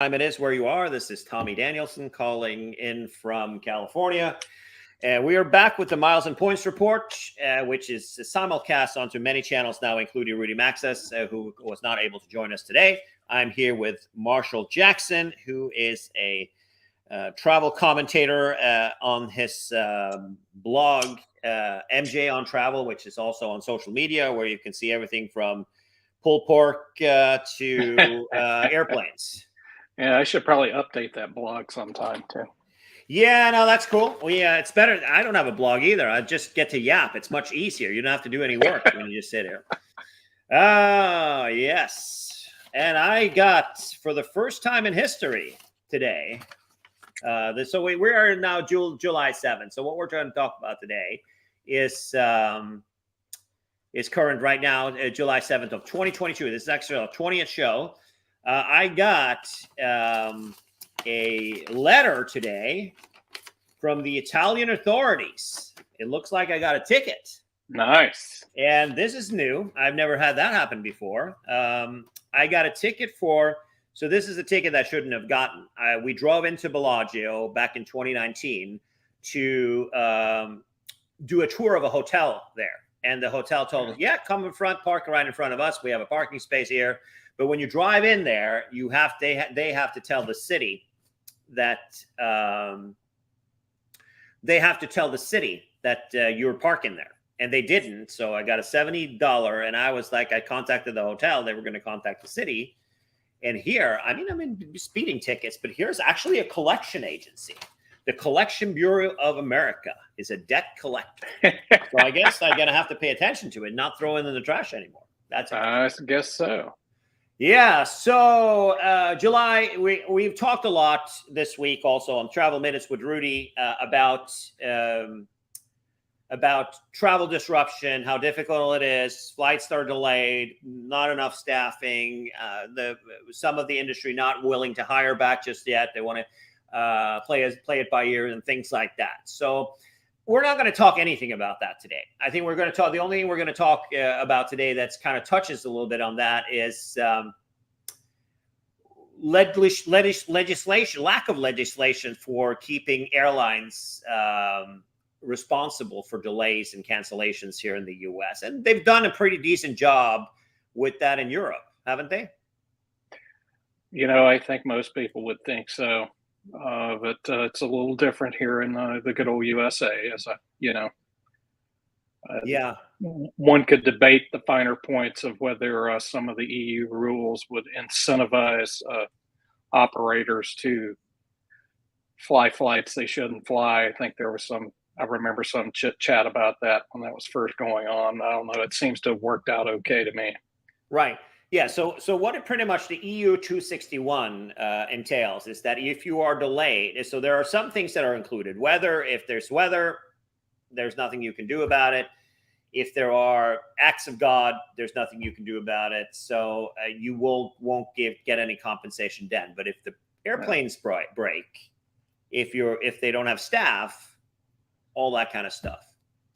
Time it is where you are. This is Tommy Danielsen calling in from California. And we are back with the Miles and Points Report, which is simulcast onto many channels now, including Rudy Maxis, who was not able to join us today. I'm here with Marshall Jackson, who is a travel commentator on his blog, MJ on Travel, which is also on social media, where you can see everything from pulled pork to airplanes. Yeah, I should probably update that blog sometime too. Yeah, no, that's cool. It's better. I don't have a blog either. I just get to yap. It's much easier. You don't have to do any work when you just sit here. Oh, yes. And I got, for the first time in history today, so we are now July 7th. So what we're trying to talk about today is current right now, July 7th of 2022. This is actually our 20th show. I got a letter today from the Italian authorities. It looks like I got a ticket. Nice. And this is new. I've never had that happen before. I got a ticket so this is a ticket that I shouldn't have gotten. We drove into Bellagio back in 2019 to do a tour of a hotel there. And the hotel told us, yeah, come in front, park right in front of us. We have a parking space here. But when you drive in there, they have to tell the city that you're parking there, and they didn't. So I got a $70, and I was like, I contacted the hotel. They were going to contact the city, and here, I'm in speeding tickets, but here's actually a collection agency. The Collection Bureau of America is a debt collector. So I guess I'm going to have to pay attention to it, not throw it in the trash anymore. That's I guess so. Yeah, so July, we've talked a lot this week also on Travel Minutes with Rudy about travel disruption, how difficult it is, flights are delayed, not enough staffing, some of the industry not willing to hire back just yet. They want to play it by ear and things like that. So we're not going to talk anything about that today. I think the only thing we're going to talk about today that's kind of touches a little bit on that is legislation, lack of legislation for keeping airlines responsible for delays and cancellations here in the U.S. And they've done a pretty decent job with that in Europe, haven't they? I think most people would think so. But it's a little different here in the good old USA, Yeah. One could debate the finer points of whether some of the EU rules would incentivize operators to fly flights they shouldn't fly. I think I remember some chit chat about that when that was first going on. I don't know. It seems to have worked out okay to me. Right. Yeah, so what it pretty much the EU 261 entails is that if you are delayed, so there are some things that are included. If there's weather, there's nothing you can do about it. If there are acts of God, there's nothing you can do about it. So you won't get any compensation then. But if the airplanes break, if they don't have staff, all that kind of stuff,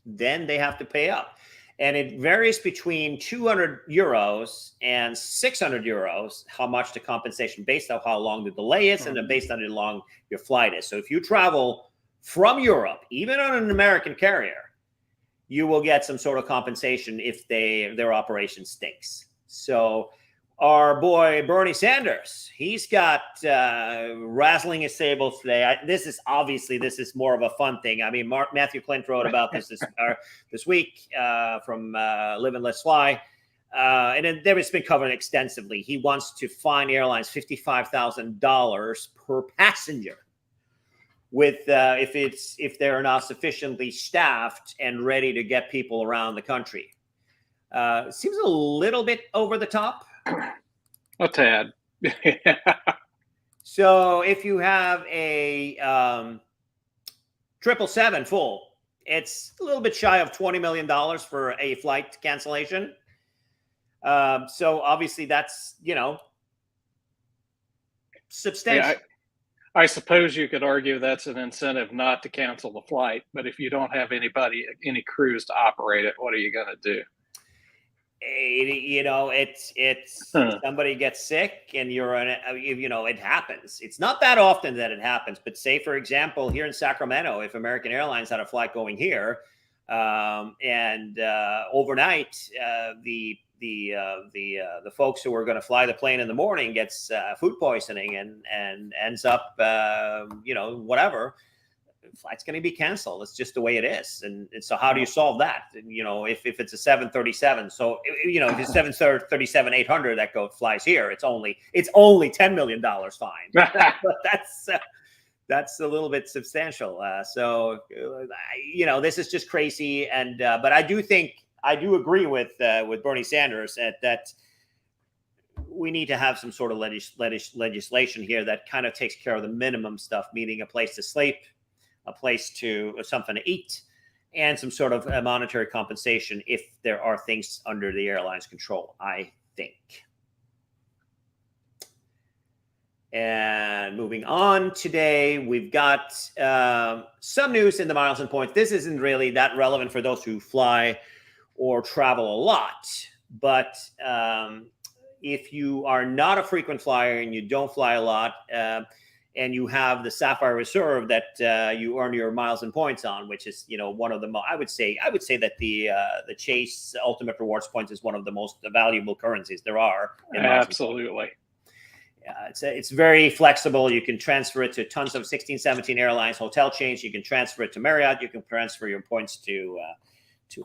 then they have to pay up. And it varies between 200 euros and 600 euros, how much the compensation based on how long the delay is and then based on how long your flight is. So if you travel from Europe, even on an American carrier, you will get some sort of compensation if their operation stinks. So our boy Bernie Sanders, he's got razzling his sables today. This is more of a fun thing. I mean, Matthew Clint wrote about this week from Live and Let's Fly, and it's been covered extensively. He wants to fine airlines $55,000 per passenger if they're not sufficiently staffed and ready to get people around the country. Seems a little bit over the top. A tad. So if you have a 777 full, it's a little bit shy of $20 million for a flight cancellation. So obviously that's, substantial. Yeah, I suppose you could argue that's an incentive not to cancel the flight, but if you don't have any crews to operate it, what are you going to do? you know, it's somebody gets sick and you're on it, you know, it happens. It's not that often that it happens, but say, for example, here in Sacramento, if American Airlines had a flight going here, and overnight, the folks who are going to fly the plane in the morning gets food poisoning and ends up, you know, whatever. Flight's going to be canceled. It's just the way it is. And so how do you solve that? And, you know, if it's a 737, so, you know, if it's 737-800 that flies here, it's only $10 million fine. But that's a little bit substantial. So, you know, this is just crazy. And, but I do agree with Bernie Sanders that we need to have some sort of legislation here that kind of takes care of the minimum stuff, meaning a place to sleep, a place to something to eat, and some sort of monetary compensation if there are things under the airline's control, I think. And moving on today, we've got some news in the miles and points. This isn't really that relevant for those who fly or travel a lot, but if you are not a frequent flyer and you don't fly a lot, and you have the Sapphire Reserve that you earn your miles and points on, which is, you know, one of the I would say that the Chase Ultimate Rewards Points is one of the most valuable currencies there are. Absolutely. Yeah, it's very flexible. You can transfer it to tons of 16, 17 airlines, hotel chains. You can transfer it to Marriott. You can transfer your points to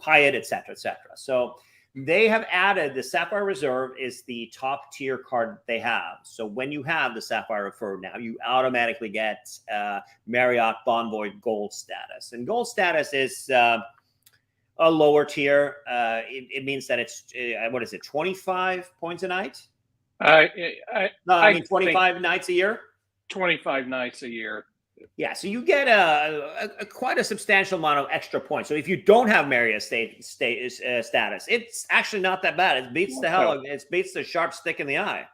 Hyatt, et cetera, et cetera. So they have added the Sapphire Reserve is the top tier card they have. So when you have the Sapphire Reserve now, you automatically get Marriott Bonvoy Gold Status. And Gold Status is a lower tier. It means that it's, what is it, 25 points a night? I mean 25 nights a year? 25 nights a year. Yeah, so you get quite a substantial amount of extra points. So if you don't have Marriott status, it's actually not that bad. It beats it beats the sharp stick in the eye.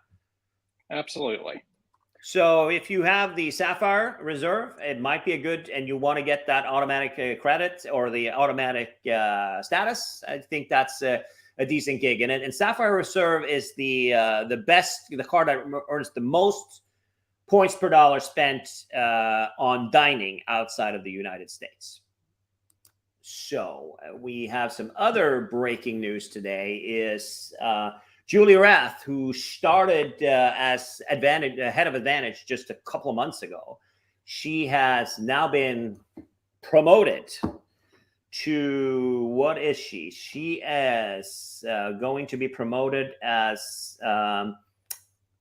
Absolutely. So if you have the Sapphire Reserve, it might be a good, and you want to get that automatic credit or the automatic status, I think that's a decent gig. And Sapphire Reserve is the card that earns the most points per dollar spent on dining outside of the United States. So we have some other breaking news today is Julie Rath, who started as head of AAdvantage just a couple of months ago. She has now been promoted to, what is she? She is going to be promoted as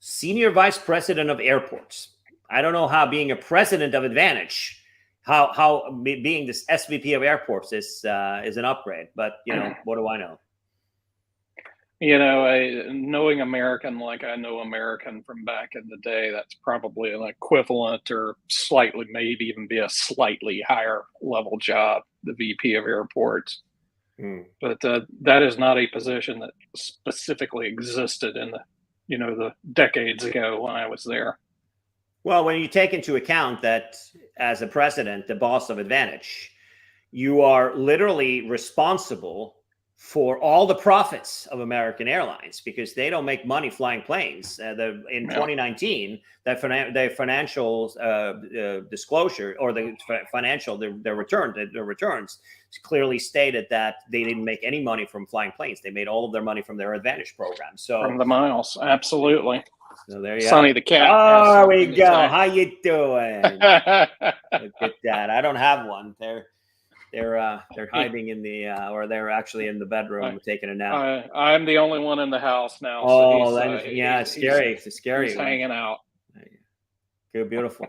Senior Vice President of Airports. I don't know how being a president of AAdvantage, how being this SVP of Airports is an upgrade. But, you know, what do I know? You know, knowing American like I know American from back in the day, that's probably an equivalent or slightly, maybe even be a slightly higher level job, the VP of Airports. But that is not a position that specifically existed in the decades ago when I was there. Well, when you take into account that as a president, the boss of AAdvantage, you are literally responsible for all the profits of American Airlines because they don't make money flying planes. In 2019, their financial disclosure or their returns clearly stated that they didn't make any money from flying planes. They made all of their money from their AAdvantage program. So from the miles, absolutely. So there you Sonny the cat. Oh, there we go. How you doing? Look at that. I don't have one. They're hiding in the or they're actually in the bedroom taking a nap. I'm the only one in the house now. Oh, so it's scary. It's scary. He's hanging out. Good, beautiful.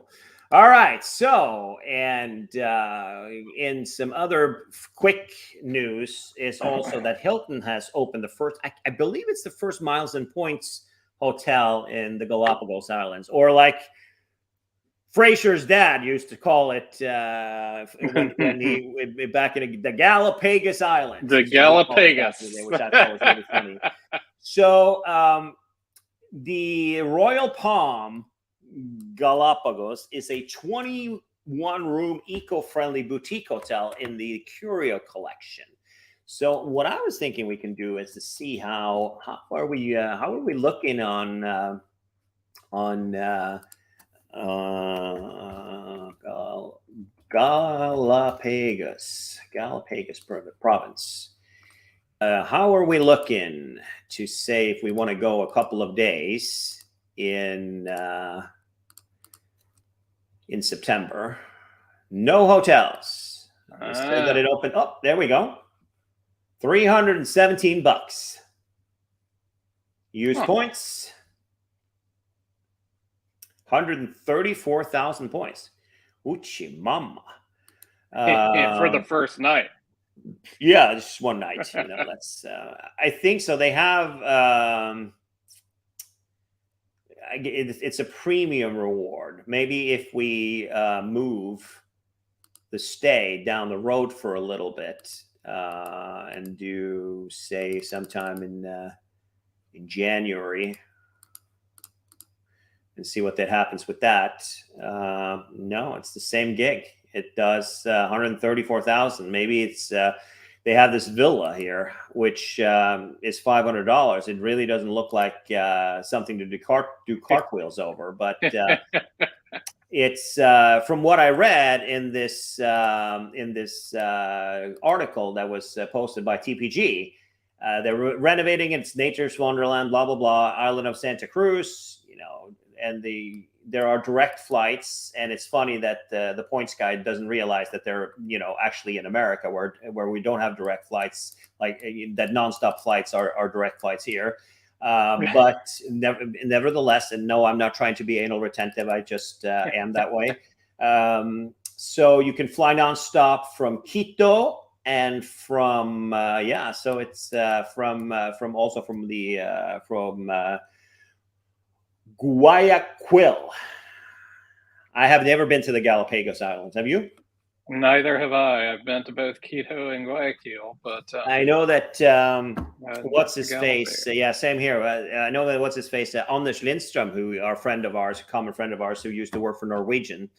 All right. So, and in some other quick news is also that Hilton has opened the first, I believe it's the first miles and points hotel in the Galapagos Islands, or like Fraser's dad used to call it when he back in the Galapagos Islands. The Galapagos, which I thought was really funny. So the Royal Palm Galapagos is a 21-room eco-friendly boutique hotel in the Curio collection. So what I was thinking we can do is to see how are we looking on Galapagos province. How are we looking to say if we want to go a couple of days in September? No hotels. It said that it opened. Oh, there we go. $317. Use points. 134,000 points. Uchi mama. For the first night. Yeah, just one night. That's. I think so. They have. It's a premium reward. Maybe if we move the stay down the road for a little bit and do, say, sometime in January, and see what that happens with that. No, it's the same gig. It does 134,000. Maybe it's they have this villa here, which is $500. It really doesn't look like something to do cartwheels over, but it's from what I read in this article that was posted by TPG. They're renovating its nature's wonderland, blah blah blah, island of Santa Cruz. And there are direct flights, and it's funny that the points guide doesn't realize that they're actually in America where we don't have direct flights, like that nonstop flights are direct flights here. But nevertheless, and no, I'm not trying to be anal retentive. I just am that way. So you can fly nonstop from Quito and from so it's from Guayaquil. I have never been to the Galapagos Islands. Have you? Neither have I. I've been to both Quito and Guayaquil, but I know that what's his face? Yeah, same here. I know that what's his face? Anders Lindström, who are a common friend of ours, who used to work for Norwegian,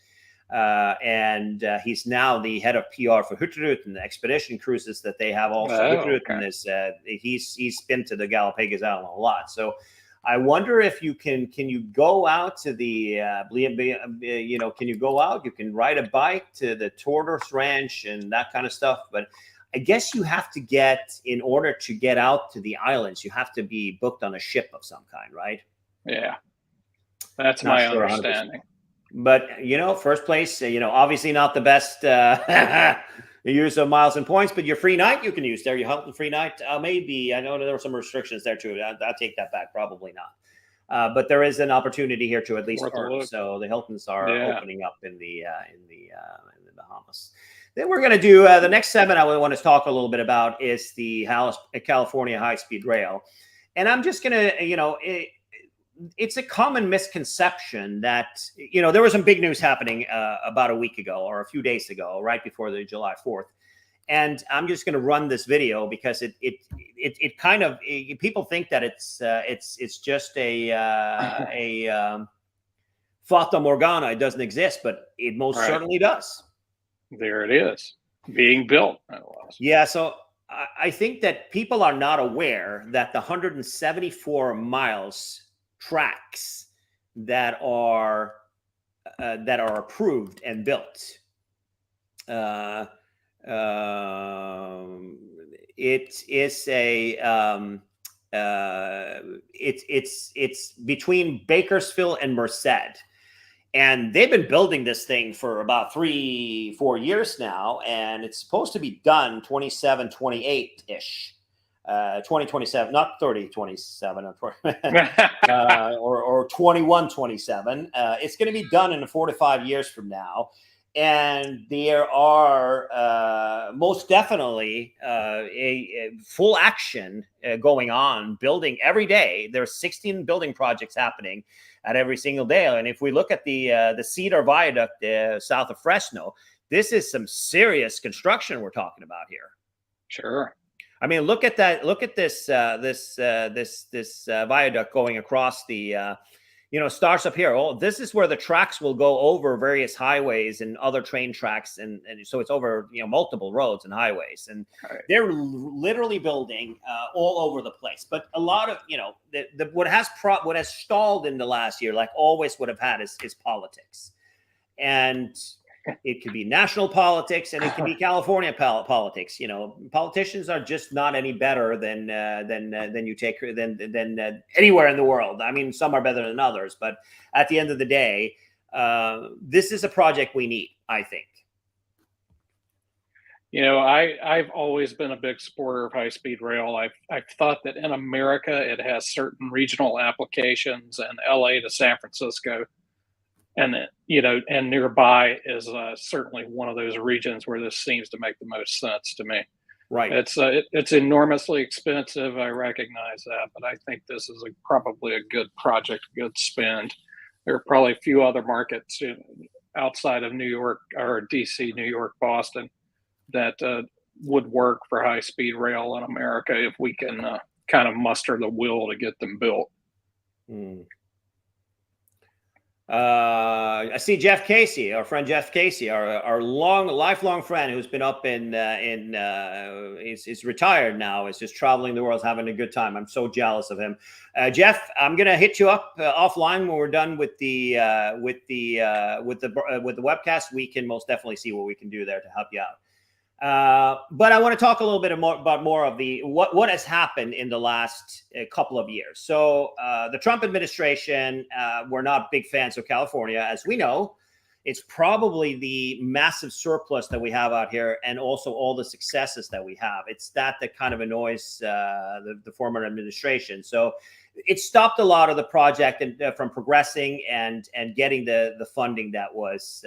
and he's now the head of PR for Hurtigruten, the expedition cruises that they have. Also, Hurtigruten is he's been to the Galapagos Island a lot, so. I wonder if you can you go out to the, can you go out? You can ride a bike to the Tortoise Ranch and that kind of stuff. But I guess you have to in order to get out to the islands, you have to be booked on a ship of some kind, right? Yeah, that's my understanding. 100%. But, first place, obviously not the best use of miles and points, but your free night you can use there. Your Hilton free night, maybe. I know there were some restrictions there too. I'll take that back. Probably not. But there is an opportunity here to at least earn. So the Hiltons are opening up in the Bahamas. Then we're going to do the next 7 I want to talk a little bit about is the California high-speed rail. And I'm just going to, it's a common misconception that, there was some big news happening about a week ago or a few days ago, right before the July 4th. And I'm just going to run this video because it kind of, people think that it's just a Fata Morgana. It doesn't exist, but it most certainly does. There it is, being built. Yeah. So I think that people are not aware that the 174 miles tracks that are approved and built. It is it's between Bakersfield and Merced, and they've been building this thing for about 3-4 years now, and it's supposed to be done 27, 28 ish. 2027, not 3027 or 2127. It's going to be done in 4 to 5 years from now. And there are most definitely a full action going on, building every day. There's 16 building projects happening at every single day. And if we look at the CEDAR viaduct south of Fresno, this is some serious construction we're talking about here. Sure. I mean, look at that. Look at this viaduct going across the starts up here. Oh, this is where the tracks will go over various highways and other train tracks. And so it's over, multiple roads and highways. And they're literally building all over the place. But a lot of, what has stalled in the last year, like always would have had, is politics. And it could be national politics, and it can be California politics. Politicians are just not any better than anywhere in the world. I mean, some are better than others, but at the end of the day, this is a project we need, I think. I've always been a big supporter of high-speed rail. I've thought that in America it has certain regional applications, and LA to San Francisco, and and nearby is certainly one of those regions where this seems to make the most sense to me. Right. It's enormously expensive. I recognize that, but I think this is probably a good project, good spend. There are probably a few other markets outside of New York or DC, New York, Boston, that would work for high-speed rail in America if we can kind of muster the will to get them built. I see Jeff Casey, our friend Jeff Casey, our lifelong friend who's been up he's retired now, is just traveling the world, having a good time. I'm so jealous of him. Jeff, I'm gonna hit you up offline when we're done with the webcast. We can most definitely see what we can do there to help you out. But I want to talk a little bit about more of what has happened in the last couple of years. So the Trump administration, we're not big fans of California, as we know. It's probably the massive surplus that we have out here, and also all the successes that we have. It's that kind of annoys the former administration. So it stopped a lot of the project from progressing and getting the funding that was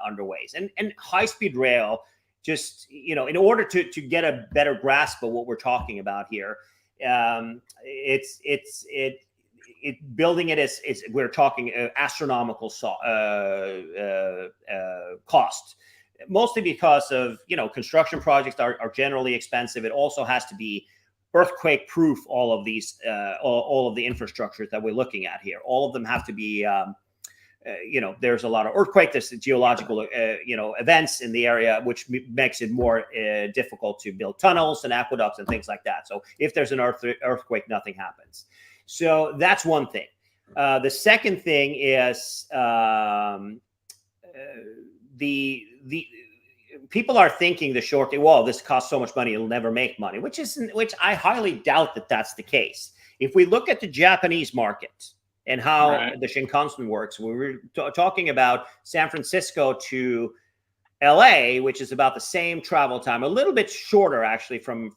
underway. And high-speed rail, just, in order to get a better grasp of what we're talking about here, building it is we're talking astronomical cost, mostly because of, construction projects are generally expensive. It also has to be earthquake proof. All of these, all of the infrastructures that we're looking at here, all of them have to be, there's a lot of earthquake, there's geological, events in the area, which makes it more difficult to build tunnels and aqueducts and things like that. So if there's an earthquake, nothing happens. So that's one thing. The second thing is the people are thinking this costs so much money, it'll never make money, which I highly doubt that that's the case. If we look at the Japanese market and how the Shinkansen works, we were talking about San Francisco to LA, which is about the same travel time, a little bit shorter actually from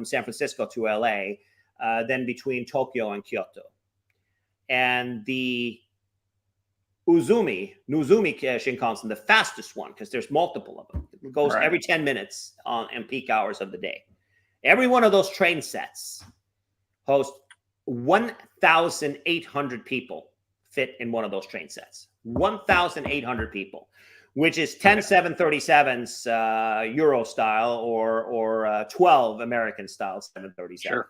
San Francisco to LA than between Tokyo and Kyoto. And the Nozomi Shinkansen, the fastest one, because there's multiple of them, it goes every 10 minutes in peak hours of the day. Every one of those train sets hosts 1,800 people fit in one of those train sets. 1,800 people, which is 10 737s Euro style or 12 American style 737. Sure.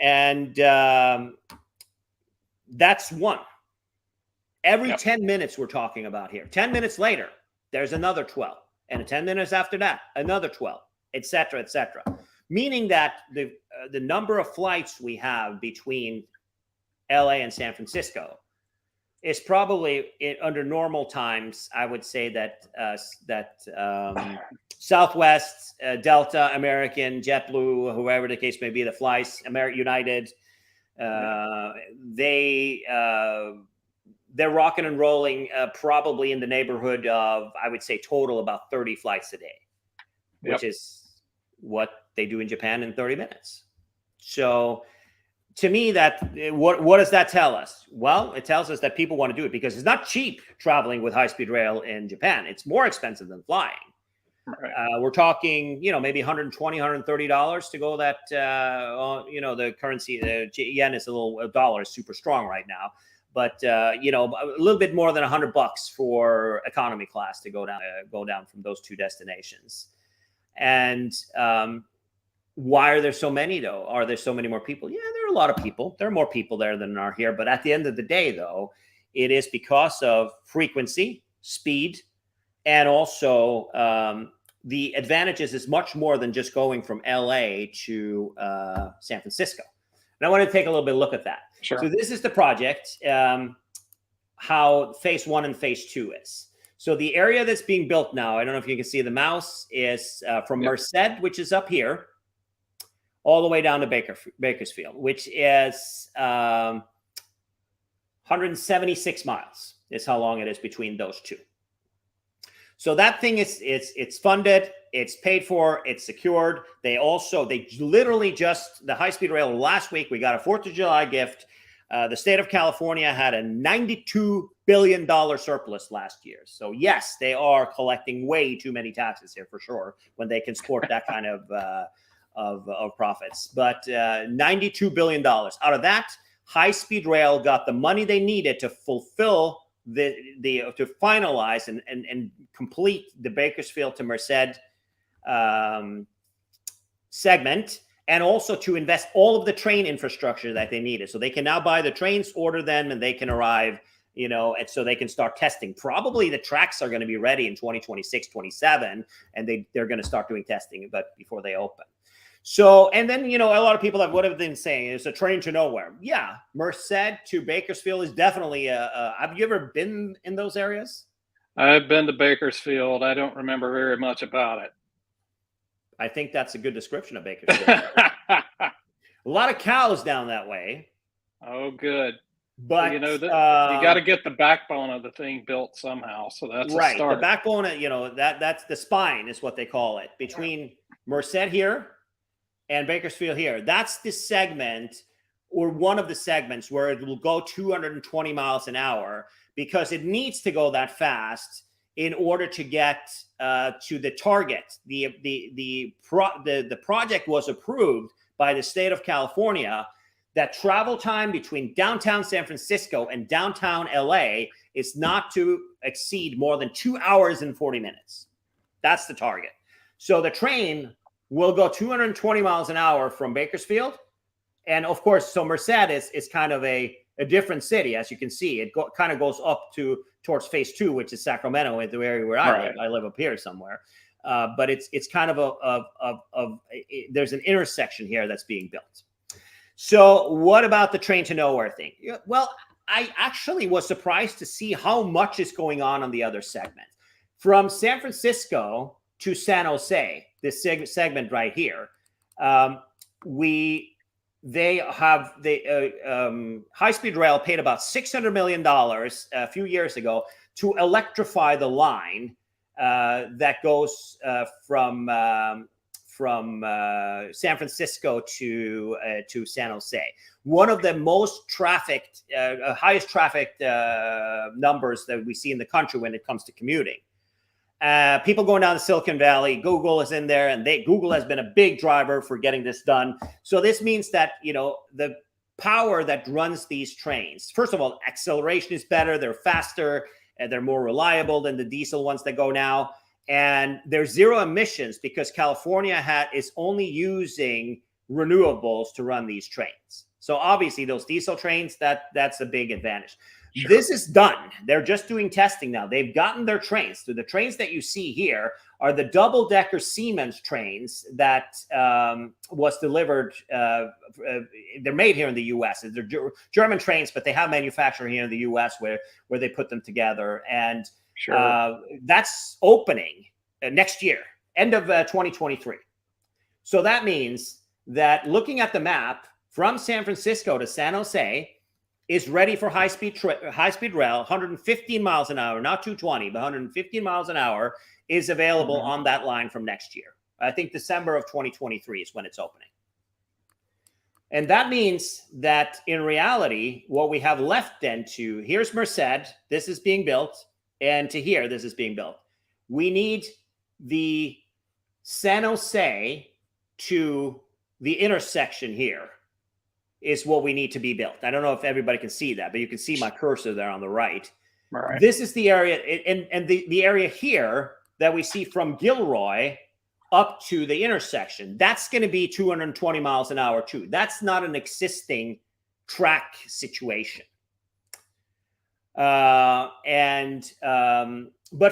And that's one. Every 10 minutes we're talking about here. 10 minutes later, there's another 12. And 10 minutes after that, another 12, et cetera, et cetera. Meaning that the number of flights we have between LA and San Francisco is probably, under normal times, I would say that Southwest, Delta, American, JetBlue, whoever the case may be, that flies, United, they're rocking and rolling probably in the neighborhood of, I would say, total about 30 flights a day, which is what they do in Japan in 30 minutes. So to me, what does that tell us? Well, it tells us that people want to do it because it's not cheap traveling with high-speed rail in Japan. It's more expensive than flying. We're talking, maybe $120, $130 to go that, the currency, the yen is dollar is super strong right now. But, a little bit more than $100 for economy class to go down from those two destinations. And Why are there so many, though? Are there so many more people? Yeah, there are a lot of people. There are more people there than are here. But at the end of the day, though, it is because of frequency, speed, and also the advantages is much more than just going from LA to San Francisco. And I want to take a little bit of a look at that. Sure. So this is the project, how phase 1 and phase 2 is. So the area that's being built now, I don't know if you can see the mouse, is from Merced, which is up here, all the way down to Bakersfield, which is 176 miles is how long it is between those two. So that thing is, it's funded, it's paid for, it's secured. They literally just, the high-speed rail last week, we got a 4th of July gift. The state of California had a $92 billion surplus last year. So yes, they are collecting way too many taxes here for sure when they can sport that kind of profits. But $92 billion. Out of that, high-speed rail got the money they needed to fulfill to finalize and complete the Bakersfield to Merced segment, and also to invest all of the train infrastructure that they needed. So they can now buy the trains, order them, and they can arrive, and so they can start testing. Probably the tracks are going to be ready in 2026, 27, and they're going to start doing testing, but before they open. So, and then, a lot of people what have been saying it's a train to nowhere. Yeah, Merced to Bakersfield is definitely have you ever been in those areas? I've been to Bakersfield. I don't remember very much about it. I think that's a good description of Bakersfield. A lot of cows down that way. Oh, good. But you got to get the backbone of the thing built somehow. So that's right. A start. The backbone, that's the spine is what they call it, between Merced here and Bakersfield here. That's the segment, or one of the segments, where it will go 220 miles an hour, because it needs to go that fast in order to get to the target. The project was approved by the state of California that travel time between downtown San Francisco and downtown LA is not to exceed more than 2 hours and 40 minutes. That's the target. So the train will go 220 miles an hour from Bakersfield. And of course, so Merced is kind of a different city, as you can see. It kind of goes up towards phase 2, which is Sacramento, in the area where I live. I live up here somewhere. But it's kind of there's an intersection here that's being built. So what about the train to nowhere thing? Well, I actually was surprised to see how much is going on the other segment. From San Francisco to San Jose, this segment right here, high-speed rail paid about $600 million a few years ago to electrify the line that goes from San Francisco to San Jose. One of the most trafficked, highest trafficked numbers that we see in the country when it comes to commuting. People going down the Silicon Valley, Google is in there, and Google has been a big driver for getting this done. So this means that, the power that runs these trains, first of all, acceleration is better, they're faster, and they're more reliable than the diesel ones that go now. And there's zero emissions because California is only using renewables to run these trains. So obviously those diesel trains, that's a big advantage. Sure. This is done. They're just doing testing now. They've gotten their trains. So the trains that you see here are the double-decker Siemens trains that was delivered. They're made here in the U.S. They're German trains, but they have manufacturing here in the U.S. where they put them together. And sure. That's opening next year, end of 2023. So that means that looking at the map, from San Francisco to San Jose is ready for high-speed rail, 115 miles an hour, not 220, but 115 miles an hour is available on that line from next year. I think December of 2023 is when it's opening. And that means that in reality, what we have left then here's Merced, this is being built, and to here, this is being built. We need the San Jose to the intersection here is what we need to be built. I don't know if everybody can see that, but you can see my cursor there on the right. This is the area, and the area here that we see from Gilroy up to the intersection. That's going to be 220 miles an hour too. That's not an existing track situation. But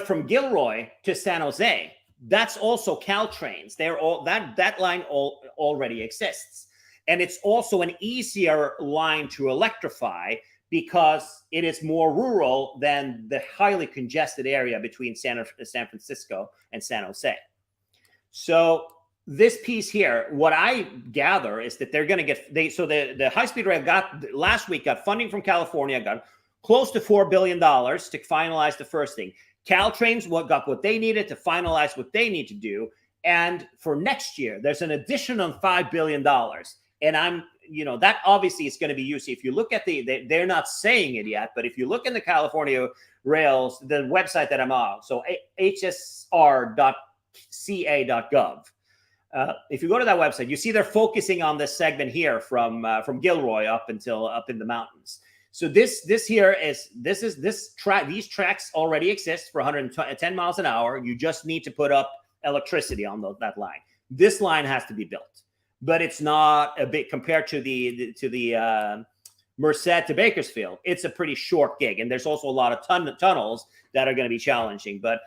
from Gilroy to San Jose, that's also Caltrains. They're all that line already exists, and it's also an easier line to electrify because it is more rural than the highly congested area between San Francisco and San Jose. So this piece here, what I gather is that they're going to get the high-speed rail last week got funding from California, got close to $4 billion to finalize the first thing. Caltrains got what they needed to finalize what they need to do. And for next year, there's an additional $5 billion. And that obviously is going to be used. If you look at they're not saying it yet, but if you look in the California Rails, the website that I'm on, so hsr.ca.gov. If you go to that website, you see they're focusing on this segment here from Gilroy up in the mountains. So these tracks already exist for 110 miles an hour. You just need to put up electricity on that line. This line has to be built, but it's not a big compared to the Merced to Bakersfield. It's a pretty short gig, and there's also a lot of tunnels that are going to be challenging. But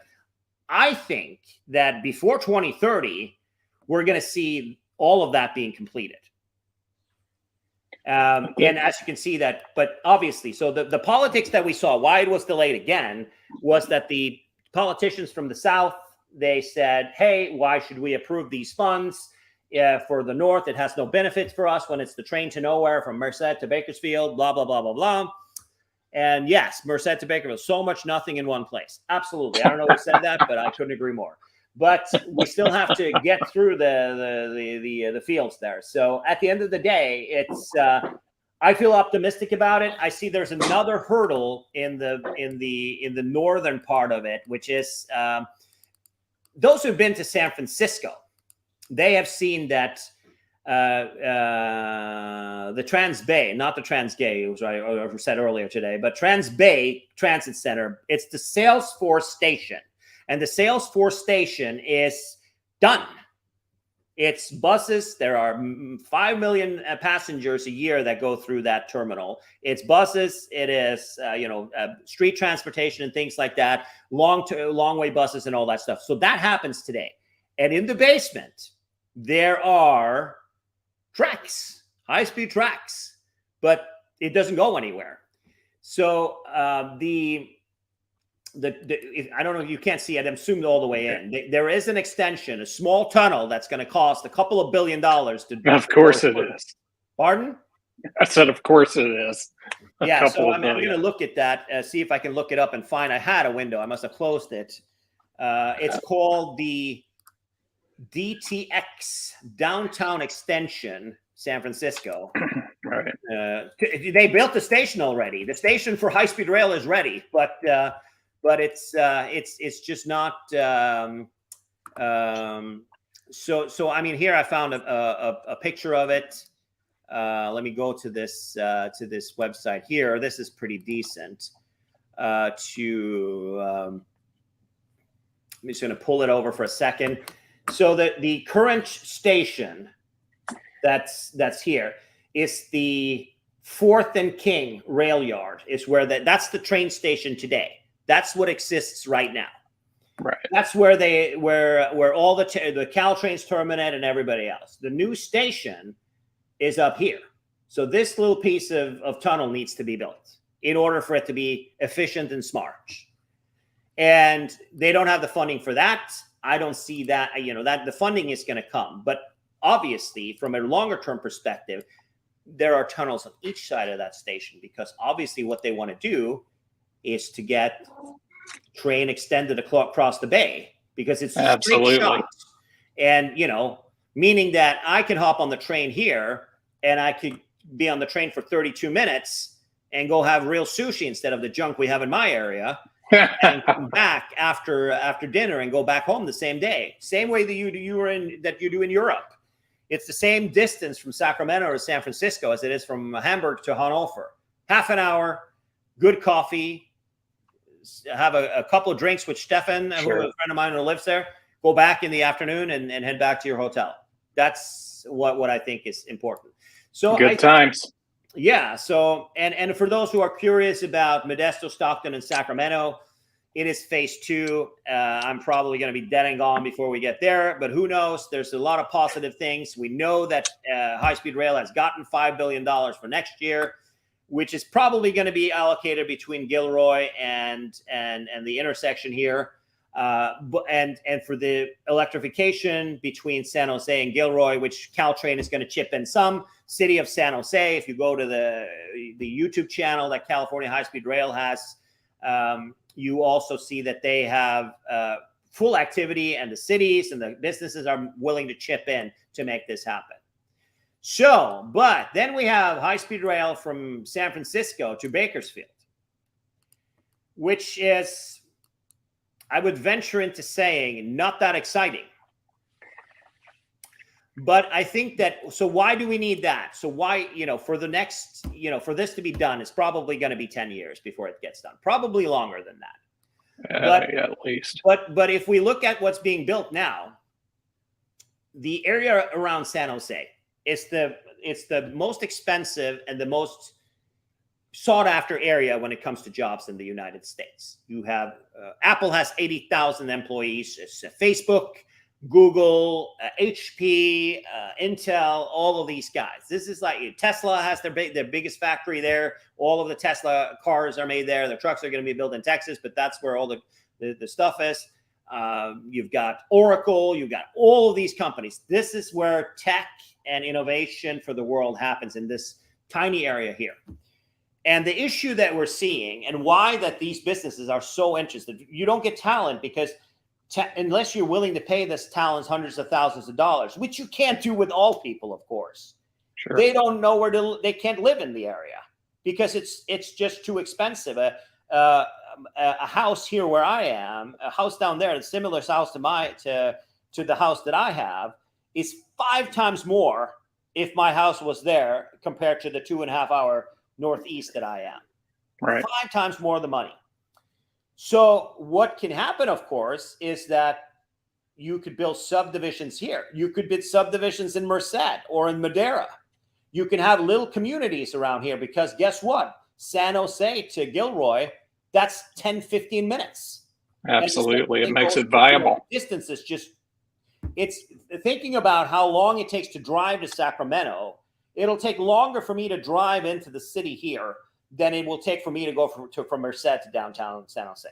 I think that before 2030, we're going to see all of that being completed. And as you can see that, but obviously, so the politics that we saw, why it was delayed again, was that the politicians from the South, they said, hey, why should we approve these funds for the North? It has no benefits for us when it's the train to nowhere from Merced to Bakersfield, blah, blah, blah, blah, blah. And yes, Merced to Bakersfield, so much nothing in one place. Absolutely. I don't know who said that, but I couldn't agree more. But we still have to get through the fields there. So at the end of the day, it's I feel optimistic about it. I see there's another hurdle in the northern part of it, which is those who've been to San Francisco. They have seen that the Trans-Bay, not the Trans-Gay, it was I said earlier today, but Trans-Bay Transit Center. It's the Salesforce station. And the Salesforce station is done. It's buses. There are 5 million passengers a year that go through that terminal. It's buses. It is, street transportation and things like that, long way buses and all that stuff. So that happens today. And in the basement, there are tracks, high-speed tracks, but it doesn't go anywhere. So I don't know if you can't see it. I'm zoomed all the way in. There is an extension, a small tunnel that's going to cost a couple of $1 billion to. Of course it is. Pardon? I said, of course it is. Yeah, so I'm going to look at that, see if I can look it up and find. I had a window. I must have closed it. It's called the DTX Downtown Extension, San Francisco. Right. They built the station already. The station for high-speed rail is ready, but it's just not. So I mean, here I found a picture of it. Let me go to this website here. This is pretty decent. I'm just going to pull it over for a second. So the current station that's here is the 4th and King rail yard. Is where that's the train station today. That's what exists right now. Right. That's where where all the Caltrains terminate and everybody else. The new station is up here. So this little piece of tunnel needs to be built in order for it to be efficient and smart. And they don't have the funding for that. I don't see that, that the funding is going to come. But obviously, from a longer term perspective, there are tunnels on each side of that station, because obviously what they want to do is to get train extended across the bay, because it's absolutely shot. And, meaning that I can hop on the train here and I could be on the train for 32 minutes and go have real sushi instead of the junk we have in my area. And come back after dinner and go back home the same day. Same way that you do in Europe. It's the same distance from Sacramento to San Francisco as it is from Hamburg to Hannover. Half an hour, good coffee, have a couple of drinks with Stefan, sure. who is a friend of mine who lives there. go back in the afternoon and head back to your hotel. That's what I think is important. So Good times. Yeah. So, and for those who are curious about Modesto, Stockton, and Sacramento, it is phase 2. I'm probably going to be dead and gone before we get there, but who knows? There's a lot of positive things. We know that high-speed rail has gotten $5 billion for next year, which is probably going to be allocated between Gilroy and the intersection here. And for the electrification between San Jose and Gilroy, which Caltrain is going to chip in some. City of San Jose, if you go to the YouTube channel that California High Speed Rail has, you also see that they have full activity, and the cities and the businesses are willing to chip in to make this happen. So, but then we have high speed rail from San Francisco to Bakersfield, which is, I would venture into saying, not that exciting. But I think that, so why do we need that? So why, for the next, for this to be done, it's probably going to be 10 years before it gets done. Probably longer than that. Yeah, at least. But if we look at what's being built now, the area around San Jose, it's the most expensive and the most sought after area when it comes to jobs in the United States. You have Apple has 80,000 employees. It's Facebook, Google, HP, Intel, all of these guys. This is like Tesla has their biggest factory there. All of the Tesla cars are made there. The trucks are going to be built in Texas, but that's where all the stuff is. You've got Oracle. You've got all of these companies. This is where tech and innovation for the world happens, in this tiny area here. And the issue that we're seeing, and why that these businesses are so interested, you don't get talent because unless you're willing to pay this talent hundreds of thousands of dollars, which you can't do with all people, of course. Sure. They don't know where to, they can't live in the area because it's just too expensive. A house here where I am, a house down there, a similar house to the house that I have, is 5 times more if my house was there compared to the 2.5 hour northeast that I am. Right. 5 times more the money. So what can happen, of course, is that you could build subdivisions here. You could build subdivisions in Merced or in Madera. You can have little communities around here because guess what? San Jose to Gilroy, that's 10, 15 minutes. Absolutely. It makes it viable. Distance is just, it's thinking about how long it takes to drive to Sacramento. It'll take longer for me to drive into the city here than it will take for me to go from Merced to downtown San Jose.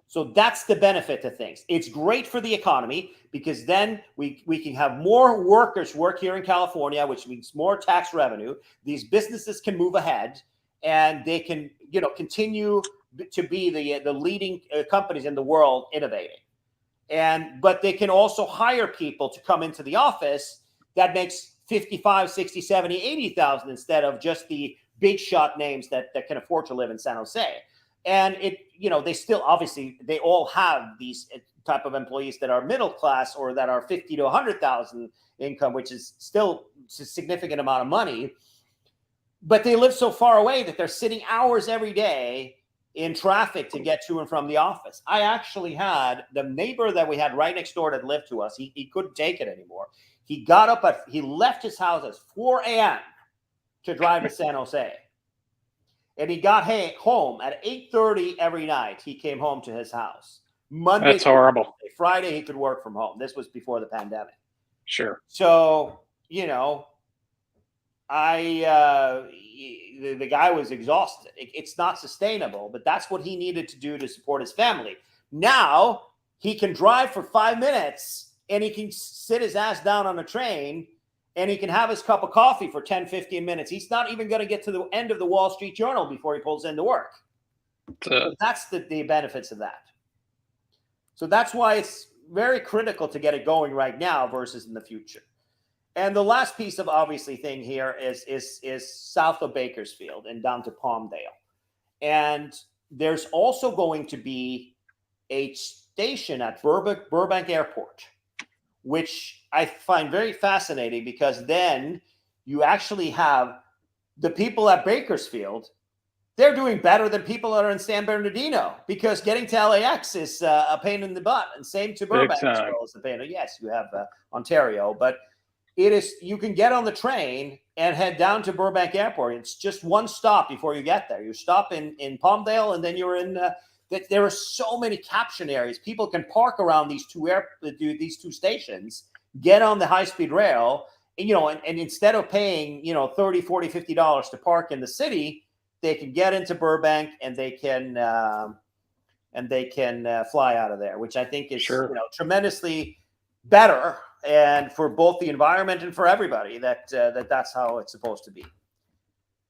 So that's the benefit to things. It's great for the economy because then we can have more workers work here in California, which means more tax revenue. These businesses can move ahead and they can, continue to be the leading companies in the world innovating. But they can also hire people to come into the office that makes 55, 60, 70, 80,000 instead of just the big shot names that can afford to live in San Jose. And they still, obviously, they all have these type of employees that are middle class or that are 50 to 100,000 income, which is still a significant amount of money. But they live so far away that they're sitting hours every day in traffic to get to and from the office. I actually had the neighbor that we had right next door that lived to us. He couldn't take it anymore. He left his house at 4 a.m. to drive to San Jose. And he got home at 8:30 every night. He came home to his house. Monday. That's horrible. Friday, he could work from home. This was before the pandemic. Sure. So, the guy was exhausted. It's not sustainable, but that's what he needed to do to support his family. Now he can drive for 5 minutes and he can sit his ass down on a train and he can have his cup of coffee for 10, 15 minutes. He's not even going to get to the end of the Wall Street Journal before he pulls into work. That's the benefits of that. So that's why it's very critical to get it going right now versus in the future. And the last piece of obviously thing here is south of Bakersfield and down to Palmdale. And there's also going to be a station at Burbank Airport, which I find very fascinating because then you actually have the people at Bakersfield they're doing better than people that are in San Bernardino, because getting to LAX is a pain in the butt, and same to Burbank as well as the pain. Yes, you have Ontario, but it is, you can get on the train and head down to Burbank Airport. It's just one stop before you get there. You stop in Palmdale, and then you're in. There are so many caption areas. People can park around these two stations, get on the high-speed rail, and, and instead of paying, $30, $40, $50 to park in the city, they can get into Burbank, and they can fly out of there, which I think is tremendously better, and for both the environment and for everybody, that's how it's supposed to be.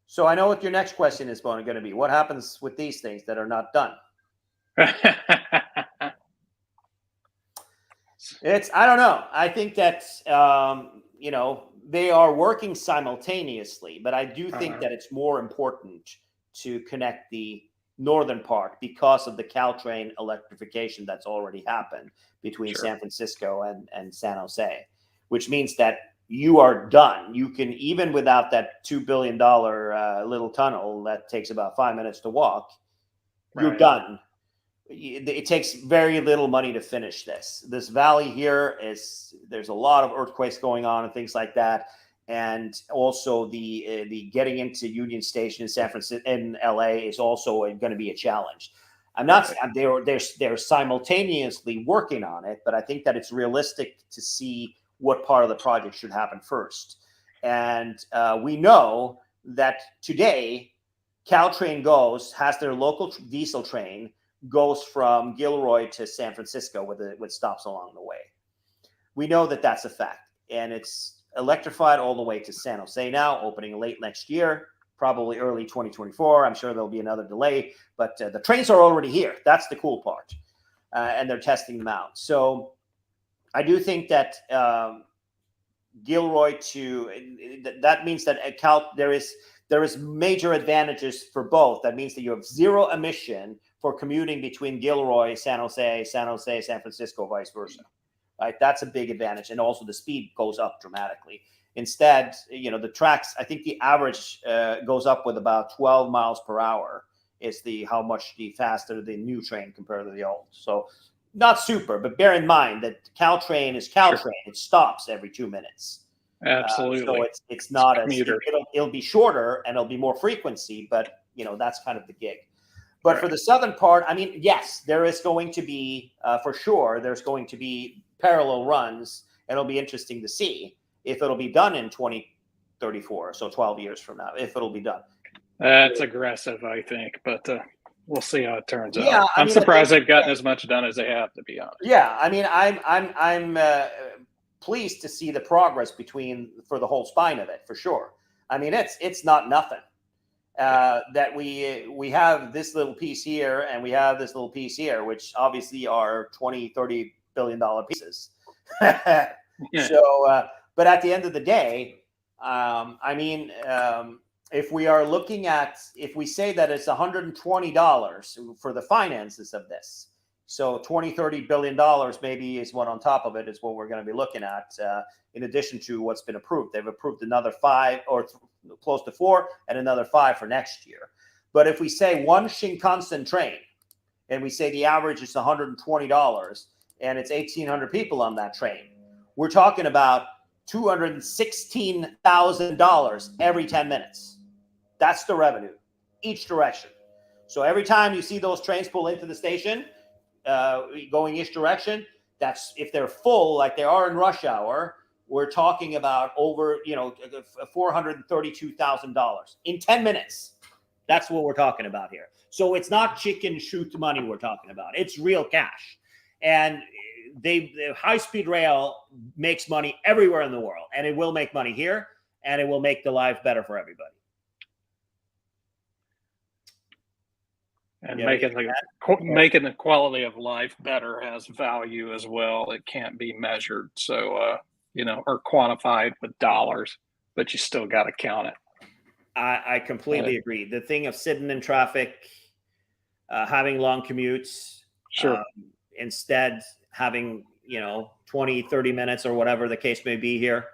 So I know what your next question is going to be. What happens with these things that are not done? I don't know. I think that they are working simultaneously, but I do think that it's more important to connect the northern part because of the Caltrain electrification that's already happened between San Francisco and San Jose, which means that you are done. You can, even without that $2 billion little tunnel that takes about 5 minutes to walk, you're done. It takes very little money to finish this. This valley here there's a lot of earthquakes going on and things like that. And also the getting into Union Station in San Francisco and LA is also going to be a challenge. I'm not they're simultaneously working on it, but I think that it's realistic to see what part of the project should happen first. And we know that today Caltrain has their local diesel train, goes from Gilroy to San Francisco with stops along the way. We know that that's a fact, and it's electrified all the way to San Jose now, opening late next year, probably early 2024. I'm sure there'll be another delay, but the trains are already here. That's the cool part, and they're testing them out. So I do think that Gilroy that means that there is major advantages for both. That means that you have zero emission for commuting between Gilroy, San Jose, San Francisco, vice versa. Right, that's a big advantage, and also the speed goes up dramatically. Instead, the tracks, I think the average goes up with about 12 miles per hour. Is how much the faster the new train compared to the old. So not super, but bear in mind that Caltrain is Caltrain. Sure. It stops every 2 minutes. Absolutely. So it's not it'll be shorter and it'll be more frequency, but that's kind of the gig. But for the southern part, I mean, yes, there is going to be for sure. There's going to be parallel runs, and it'll be interesting to see if it'll be done in 2034, so 12 years from now, if it'll be done. That's aggressive, I think, but we'll see how it turns out. I'm surprised they've gotten as much done as they have, to be honest. Yeah, I mean, I'm pleased to see the progress for the whole spine of it, for sure. I mean, it's not nothing. That we have this little piece here and we have this little piece here, which obviously are $20-30 billion pieces. So, but at the end of the day, if we say that it's $120 for the finances of this, so $20-30 billion maybe is what on top of it is what we're going to be looking at, in addition to what's been approved. They've approved another 5 or close to 4 and another 5 for next year. But if we say one Shinkansen train and we say the average is $120 and it's 1,800 people on that train, we're talking about $216,000 every 10 minutes. That's the revenue, each direction. So every time you see those trains pull into the station, going each direction, that's if they're full like they are in rush hour, we're talking about over $432,000 in 10 minutes. That's what we're talking about here. So it's not chicken shoot money we're talking about. It's real cash. And the high-speed rail makes money everywhere in the world, and it will make money here, and it will make the life better for everybody. And making the quality of life better has value as well. It can't be measured, so or quantified with dollars, but you still got to count it. I completely agree. The thing of sitting in traffic, having long commutes, instead having 20-30 minutes or whatever the case may be here,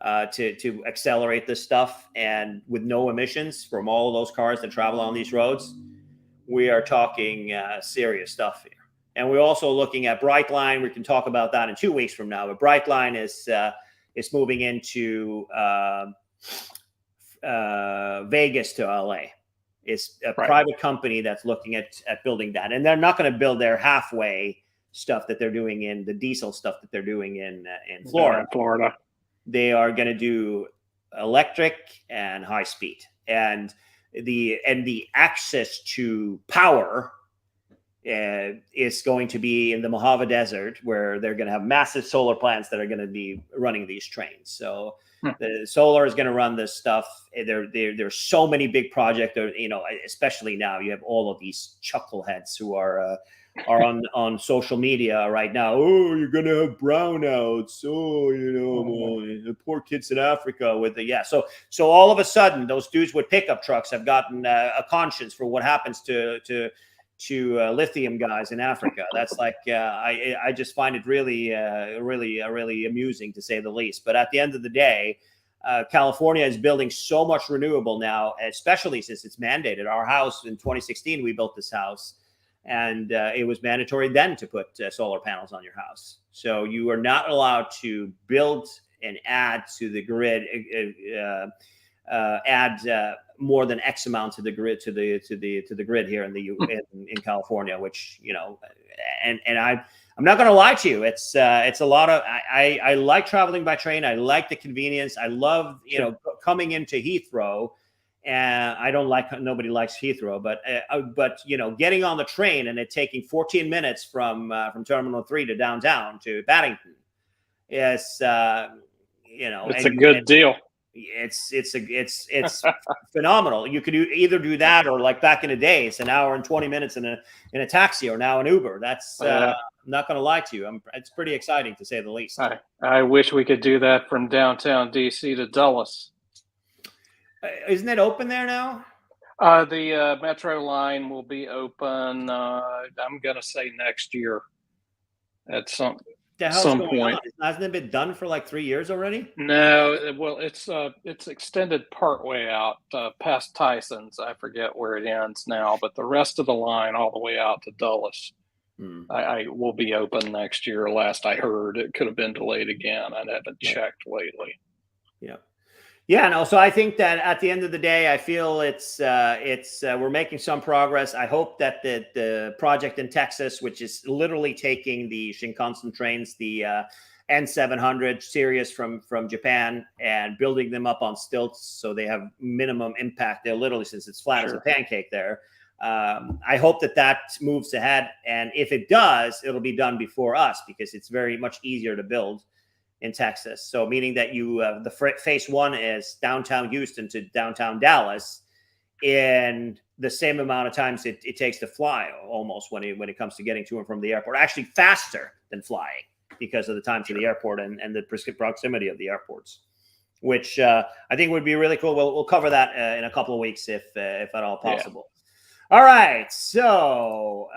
to accelerate this stuff, and with no emissions from all of those cars that travel on these roads, we are talking serious stuff here. And we're also looking at Brightline. We can talk about that in 2 weeks from now. But Brightline is moving into Vegas to LA. It's a private company that's looking at building that, and they're not going to build their halfway stuff that they're doing in the diesel stuff that they're doing in Florida. They are going to do electric and high speed, and the access to power is going to be in the Mojave Desert, where they're going to have massive solar plants that are going to be running these trains. So the solar is going to run this stuff. There's so many big projects, especially now you have all of these chuckleheads who are on social media right now. Oh, you're going to have brownouts. Oh, the poor kids in Africa with So all of a sudden, those dudes with pickup trucks have gotten a conscience for what happens to lithium guys in Africa. That's like I just find it really amusing, to say the least. But at the end of the day, California is building so much renewable now, especially since it's mandated. Our house in 2016, we built this house, and it was mandatory then to put solar panels on your house. So you are not allowed to build and add to the grid, more than X amount to the grid, to the grid here in California, which, and I'm not going to lie to you. It's a lot of, I like traveling by train. I like the convenience. I love, coming into Heathrow, and I don't like, nobody likes Heathrow, but getting on the train and it taking 14 minutes from Terminal 3 to downtown to Paddington is, it's a good deal. It's phenomenal. You could either do that, or like back in the day, it's an hour and 20 minutes in a taxi, or now an Uber. That's I'm not going to lie to you. It's pretty exciting, to say the least. I wish we could do that from downtown DC to Dulles. Isn't it open there now? The metro line will be open. I'm going to say next year at some point. Hasn't it been done for like 3 years already? No, well, it's extended partway out past Tyson's. I forget where it ends now, but the rest of the line all the way out to Dulles, I will be open next year. Last I heard, it could have been delayed again. I haven't checked lately. Yeah, no. So I think that at the end of the day, I feel it's we're making some progress. I hope that the project in Texas, which is literally taking the Shinkansen trains, the N700 series from Japan, and building them up on stilts so they have minimum impact. They're literally, since it's flat as a pancake there. I hope that moves ahead, and if it does, it'll be done before us, because it's very much easier to build in Texas. So meaning that the phase one is downtown Houston to downtown Dallas in the same amount of times it takes to fly, almost, when it comes to getting to and from the airport. Actually faster than flying, because of the time to the airport and the proximity of the airports, which I think would be really cool. We'll cover that in a couple of weeks, if at all possible. All right, so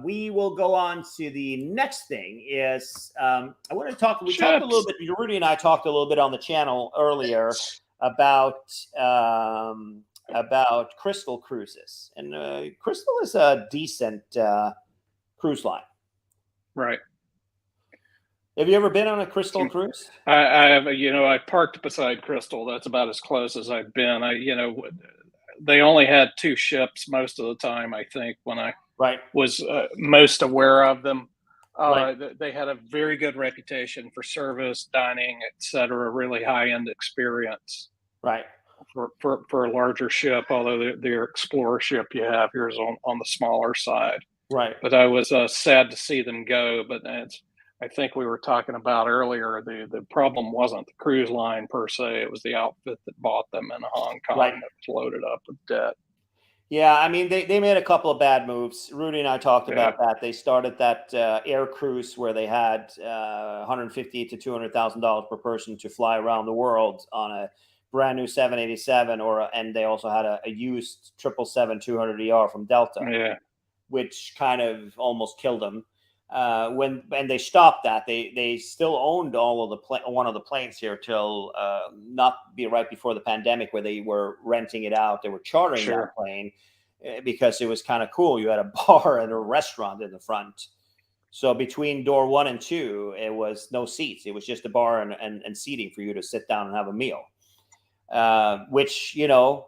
we will go on to the next thing. Is I want to talk. We talked a little bit. Rudy and I talked a little bit on the channel earlier about Crystal Cruises, and Crystal is a decent cruise line. Right. Have you ever been on a Crystal cruise? I have. I parked beside Crystal. That's about as close as I've been. They only had 2 ships most of the time, I think, when I was most aware of them. They had a very good reputation for service, dining, etc. Really high-end experience. Right. For a larger ship, although the Explorer ship you have here is on the smaller side. Right. But I was sad to see them go. But I think we were talking about earlier, the problem wasn't the cruise line per se. It was the outfit that bought them in Hong Kong that was loaded up with debt. Yeah, I mean, they made a couple of bad moves. Rudy and I talked about that. They started that air cruise where they had $150,000 to $200,000 per person to fly around the world on a brand new 787, and they also had a used 777-200ER from Delta, which kind of almost killed them. when they stopped that, they still owned all of the one of the planes here till not be right before the pandemic, where they were renting it out. They were chartering that plane because it was kind of cool. You had a bar and a restaurant in the front. So between door 1 and 2, it was no seats. It was just a bar and seating for you to sit down and have a meal. Which, you know,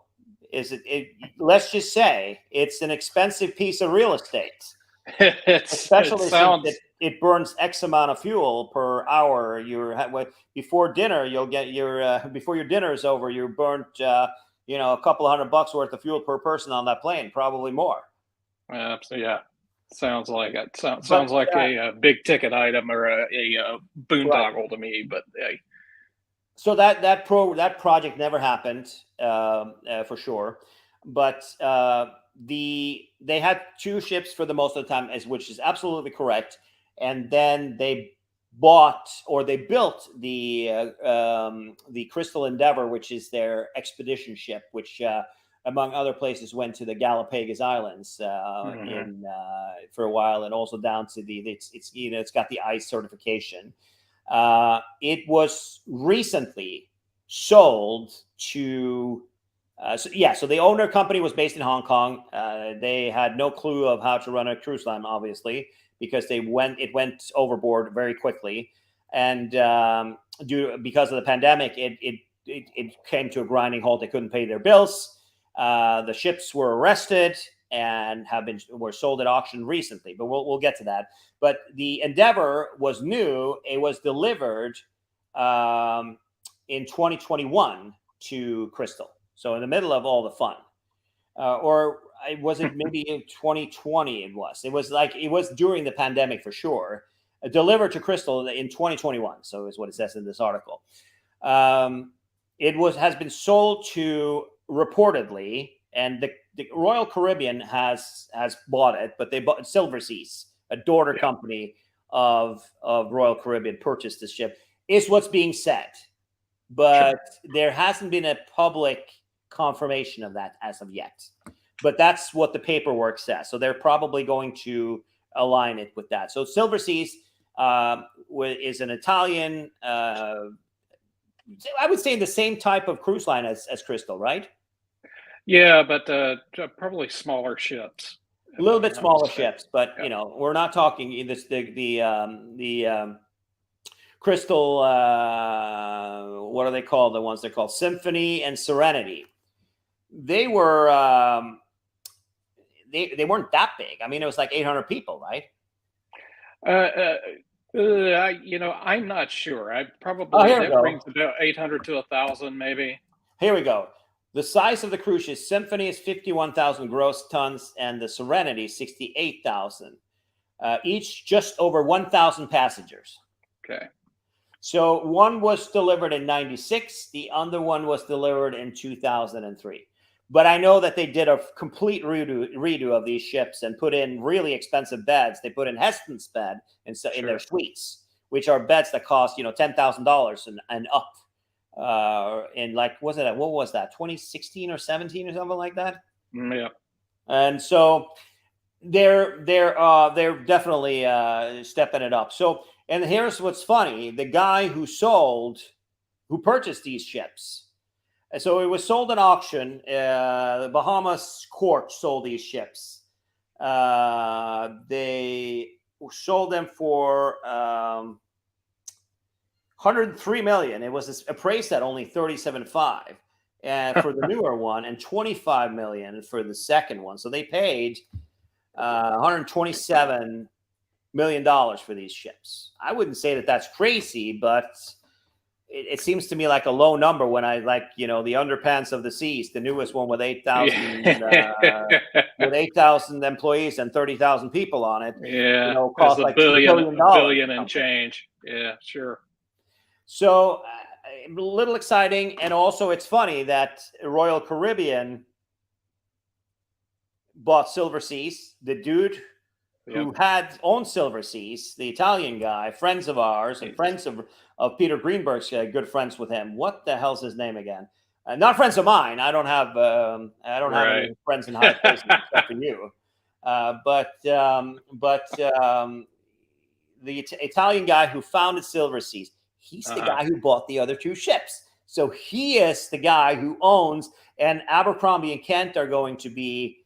let's just say it's an expensive piece of real estate. Especially since it burns X amount of fuel per hour. Before dinner, you'll get your before your dinner is over, you burnt you know, a couple $100 worth of fuel per person on that plane, probably more. So yeah, sounds like it. Sounds like a big ticket item or a boondoggle to me. But hey. So that project never happened for sure, but they had 2 ships for the most of the time, which is absolutely correct. And then they built the Crystal Endeavor, which is their expedition ship, which among other places went to the Galapagos Islands for a while, and also down to it's you know, it's got the ICE certification. It was recently sold to. So the owner company was based in Hong Kong. They had no clue of how to run a cruise line, obviously, because it went overboard very quickly, and because of the pandemic, it came to a grinding halt. They couldn't pay their bills. The ships were arrested and were sold at auction recently, but we'll get to that. But the Endeavor was new. It was delivered in 2021 to Crystal. So in the middle of all the fun, or was it maybe in 2020? It was during the pandemic for sure. Delivered to Crystal in 2021. So is what it says in this article. Has been sold to, reportedly, and the Royal Caribbean has bought it, but they bought Silver Seas, a daughter company of Royal Caribbean, purchased this ship. Is what's being said, but there hasn't been a public confirmation of that as of yet. But that's what the paperwork says. So they're probably going to align it with that. So Silver Seas is an Italian, I would say the same type of cruise line as Crystal, right? Yeah, but probably smaller ships. A little bit smaller ships, but you know, we're not talking the Crystal. What are they called? The ones they're called Symphony and Serenity. They were they weren't that big. I mean, it was like 800 people, right? You know, I'm not sure. I probably that brings about 800 to 1,000, maybe. Here we go. The size of the cruise ship: Symphony is 51,000 gross tons, and the Serenity 68,000. Each just over 1,000 passengers. Okay. So one was delivered in 96. The other one was delivered in 2003. But I know that they did a redo of these ships and put in really expensive beds. They put in Heston's bed in their suites, which are beds that cost, you know, $10,000 and up. In like, what was that? 2016 or 17 or something like that? Yeah. And so they're definitely stepping it up. So, and here's what's funny: the guy who purchased these ships. So it was sold at auction. The Bahamas court sold these ships. They sold them for $103 million. It was appraised at only $37.5 for the newer one, and $25 million for the second one. So they paid $127 million for these ships. I wouldn't say that that's crazy, but it seems to me like a low number when I the Underpants of the Seas, the newest one with 8,000 employees and 30,000 people on it. Yeah, cost like $1 billion and change. Yeah, sure. So a little exciting, and also it's funny that Royal Caribbean bought Silver Seas. The dude who owned Silver Seas, the Italian guy, friends of ours and friends of Peter Greenberg's, good friends with him. What the hell's his name again? Not friends of mine. I don't have any friends in high places except for you. But Italian guy who founded Silver Seas. He's the guy who bought the other 2 ships. So he is the guy who owns, and Abercrombie and Kent are going to be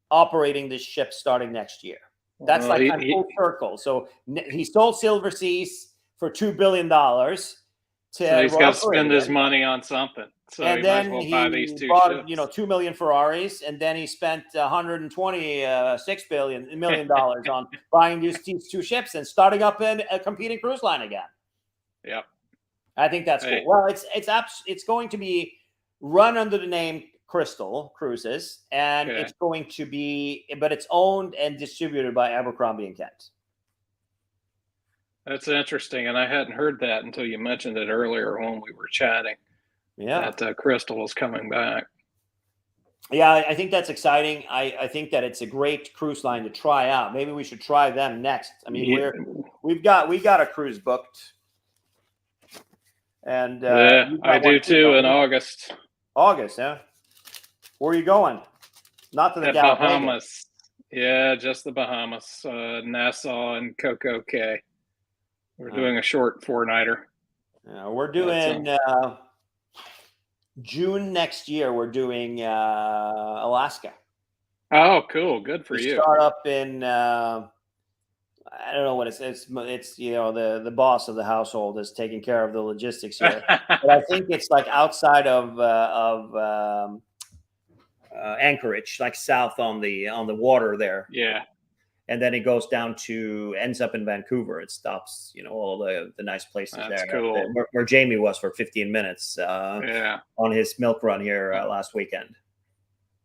operating this ship starting next year. That's like full circle. So he sold Silver Seas for $2 billion. So he's got to spend his money on something. So and he then might as well buy these 2 bought, ships. 2 million Ferraris, and then he spent $126 million on buying these 2 ships and starting up a competing cruise line again. Yep. I think that's cool. Well, it's going to be run under the name Crystal Cruises, and it's going to be, but it's owned and distributed by Abercrombie and Kent. That's interesting, and I hadn't heard that until you mentioned it earlier when we were chatting. Yeah, that Crystal is coming back. Yeah, I think that's exciting. I think that it's a great cruise line to try out. Maybe we should try them next. I mean, we got a cruise booked, and I do too in August. August, yeah. Where are you going? Not to the Bahamas. Yeah, just the Bahamas, Nassau and Coco Cay. We're doing a short 4-nighter. We're doing June next year. We're doing Alaska. Oh, cool! Good for you. Start up in I don't know what it's the boss of the household is taking care of the logistics here, but I think it's like outside of Anchorage, like south on the water there. Yeah. And then it goes down ends up in Vancouver. It stops, all the nice places. That's there. Cool. Where Jamie was for 15 minutes on his milk run here last weekend.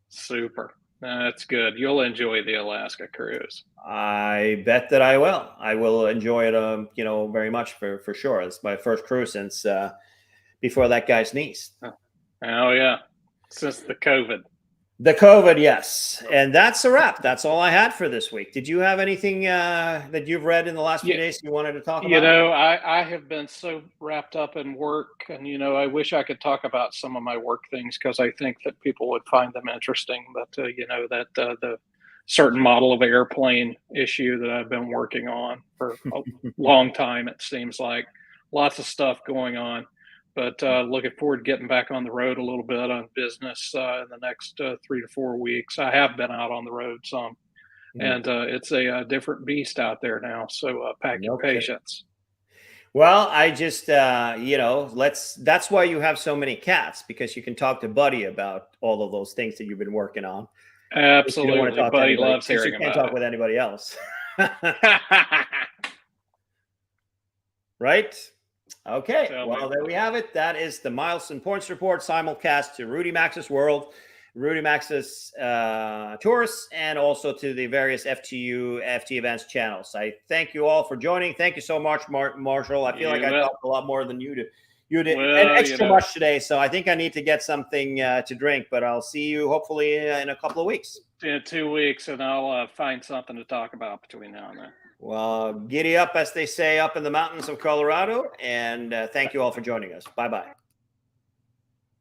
Super. That's good. You'll enjoy the Alaska cruise. I bet that I will. I will enjoy it, very much for sure. It's my first cruise since before that guy sneezed. Oh, yeah. Since the COVID. The COVID, yes. And that's a wrap. That's all I had for this week. Did you have anything that you've read in the last few days you wanted to talk about? I have been so wrapped up in work, and, I wish I could talk about some of my work things because I think that people would find them interesting. But, the certain model of airplane issue that I've been working on for a long time, it seems like. Lots of stuff going on. But looking forward to getting back on the road a little bit on business in the next 3 to 4 weeks. I have been out on the road some, and it's a different beast out there now. So pack your patience. Well, I just, that's why you have so many cats, because you can talk to Buddy about all of those things that you've been working on. Absolutely. Buddy loves hearing about it. You can't talk with anybody else. Right? Okay, well, there we have it. That is the Miles and Points Report simulcast to Rudy Max's World, Rudy Max's Tours, and also to the various FT Events channels. I thank you all for joining. Thank you so much, Marshall. I feel like I talked a lot more than you did. You did extra much today, so I think I need to get something to drink, but I'll see you hopefully in a couple of weeks. In 2 weeks, and I'll find something to talk about between now and then. Well, giddy up, as they say, up in the mountains of Colorado. And thank you all for joining us. Bye-bye.